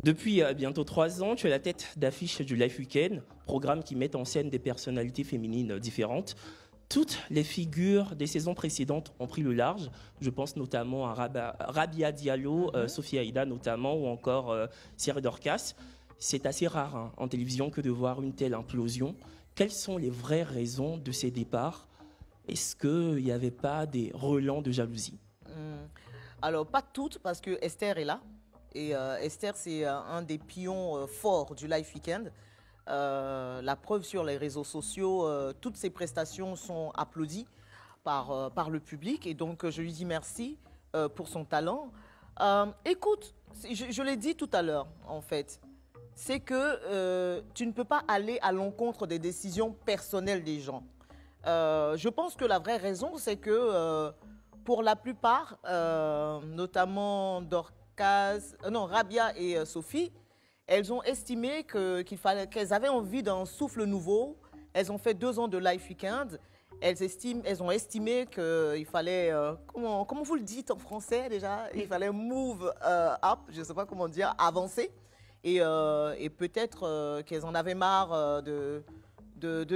Depuis bientôt 3 ans, tu es la tête d'affiche du Life Weekend, programme qui met en scène des personnalités féminines différentes. Toutes les figures des saisons précédentes ont pris le large. Je pense notamment à Rabia Diallo, Sophie Aïda notamment, ou encore Sierra Dorcas. C'est assez rare hein, en télévision que de voir une telle implosion. Quelles sont les vraies raisons de ces départs? Est-ce qu'il n'y avait pas des relents de jalousie? Alors, pas toutes, parce que Esther est là. Et Esther, c'est un des pions forts du Life Weekend. La preuve sur les réseaux sociaux, toutes ses prestations sont applaudies par le public. Et donc, je lui dis merci pour son talent. Écoute, je l'ai dit tout à l'heure, en fait. C'est que tu ne peux pas aller à l'encontre des décisions personnelles des gens. Je pense que la vraie raison, c'est que pour la plupart, notamment Rabia et Sophie, elles ont estimé qu'elles avaient envie d'un souffle nouveau. Elles ont fait 2 ans de Life Weekend. Elles ont estimé qu'il fallait, comment vous le dites en français déjà? Il fallait move up, je ne sais pas comment dire, avancer. Et peut-être qu'elles en avaient marre de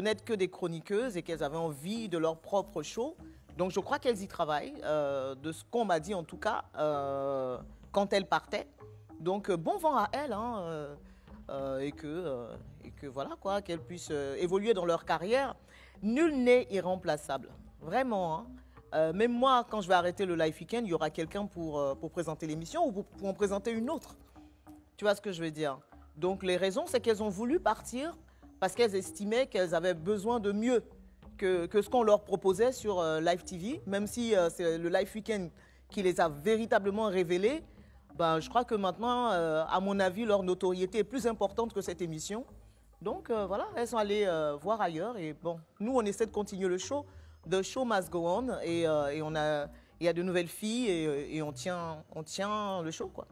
n'être que des chroniqueuses et qu'elles avaient envie de leur propre show. Donc je crois qu'elles y travaillent, de ce qu'on m'a dit en tout cas, quand elles partaient. Donc bon vent à elles, hein, et que voilà quoi, qu'elles puissent évoluer dans leur carrière. Nul n'est irremplaçable, vraiment. Hein. Même moi, quand je vais arrêter le Life Weekend, il y aura quelqu'un pour présenter l'émission ou pour en présenter une autre. Tu vois ce que je veux dire? Donc les raisons, c'est qu'elles ont voulu partir parce qu'elles estimaient qu'elles avaient besoin de mieux que ce qu'on leur proposait sur Live TV, même si c'est le Live Weekend qui les a véritablement révélées. Ben, je crois que maintenant, à mon avis, leur notoriété est plus importante que cette émission. Donc voilà, elles sont allées voir ailleurs. Et bon, nous, on essaie de continuer le show. The show must go on. Et il y a de nouvelles filles et on tient le show, quoi.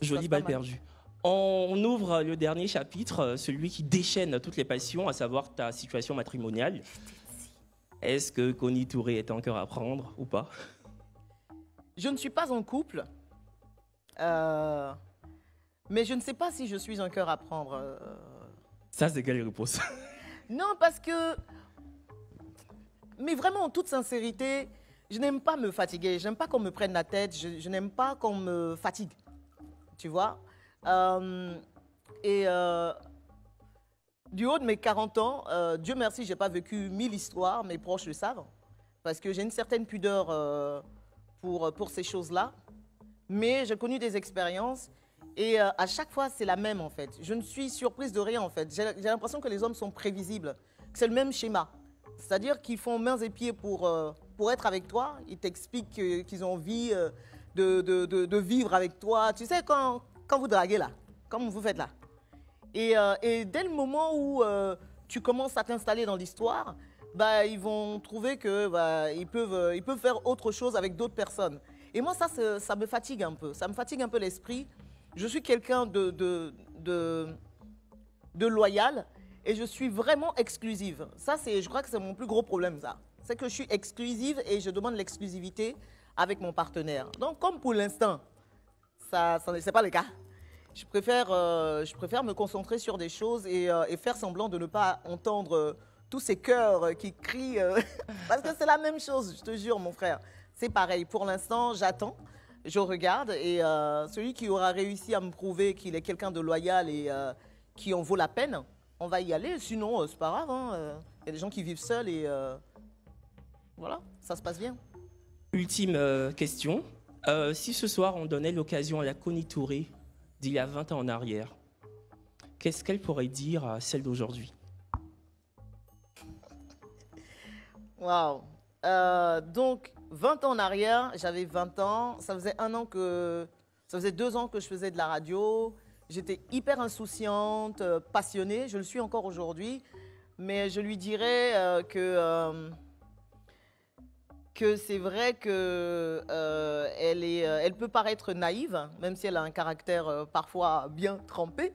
Jolie balle perdue. On ouvre le dernier chapitre, celui qui déchaîne toutes les passions, à savoir ta situation matrimoniale. Est-ce que Connie Touré est encore à prendre ou pas? Je ne suis pas en couple, mais je ne sais pas si je suis un cœur à prendre. Ça, c'est quelle réponse? Non, parce que... Mais vraiment, en toute sincérité, je n'aime pas me fatiguer. Je n'aime pas qu'on me prenne la tête. Je n'aime pas qu'on me fatigue. Tu vois? Du haut de mes 40 ans, Dieu merci, je n'ai pas vécu 1000 histoires, mes proches le savent, parce que j'ai une certaine pudeur pour ces choses-là. Mais j'ai connu des expériences et à chaque fois, c'est la même en fait. Je ne suis surprise de rien en fait. J'ai l'impression que les hommes sont prévisibles, que c'est le même schéma. C'est-à-dire qu'ils font mains et pieds pour être avec toi. Ils t'expliquent qu'ils ont envie de vivre avec toi. Tu sais, quand vous draguez là, comme vous faites là. Et dès le moment où tu commences à t'installer dans l'histoire, bah, ils vont trouver que bah, ils peuvent faire autre chose avec d'autres personnes. Et moi, ça me fatigue un peu. Ça me fatigue un peu l'esprit. Je suis quelqu'un de loyal et je suis vraiment exclusive. Ça, je crois que c'est mon plus gros problème, ça. C'est que je suis exclusive et je demande l'exclusivité avec mon partenaire. Donc, comme pour l'instant, c'est pas le cas. Je préfère me concentrer sur des choses et faire semblant de ne pas entendre tous ces cœurs qui crient. Parce que c'est la même chose, je te jure, mon frère. C'est pareil. Pour l'instant, j'attends, je regarde. Et celui qui aura réussi à me prouver qu'il est quelqu'un de loyal et qui en vaut la peine, on va y aller. Sinon, c'est pas grave. Hein. Il y a des gens qui vivent seuls et voilà, ça se passe bien. Ultime question. Si ce soir, on donnait l'occasion à la Connie Touré d'il y a 20 ans en arrière, qu'est-ce qu'elle pourrait dire à celle d'aujourd'hui? Waouh! Donc, 20 ans en arrière, j'avais 20 ans. Ça faisait 2 ans que je faisais de la radio. J'étais hyper insouciante, passionnée. Je le suis encore aujourd'hui. Mais je lui dirais que c'est vrai que elle peut paraître naïve, même si elle a un caractère parfois bien trempé.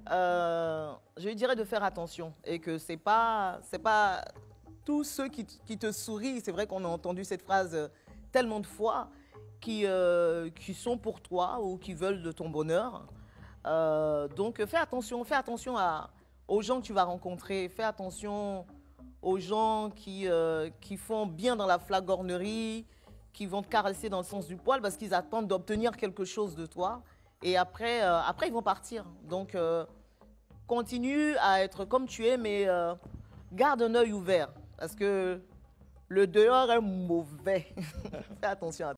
Je lui dirais de faire attention et que c'est pas tous ceux qui te sourient. C'est vrai qu'on a entendu cette phrase tellement de fois qui sont pour toi ou qui veulent de ton bonheur. Donc fais attention aux gens que tu vas rencontrer, fais attention aux gens qui font bien dans la flagornerie, qui vont te caresser dans le sens du poil parce qu'ils attendent d'obtenir quelque chose de toi. Et après, ils vont partir. Donc, continue à être comme tu es, mais garde un œil ouvert parce que le dehors est mauvais. Fais attention à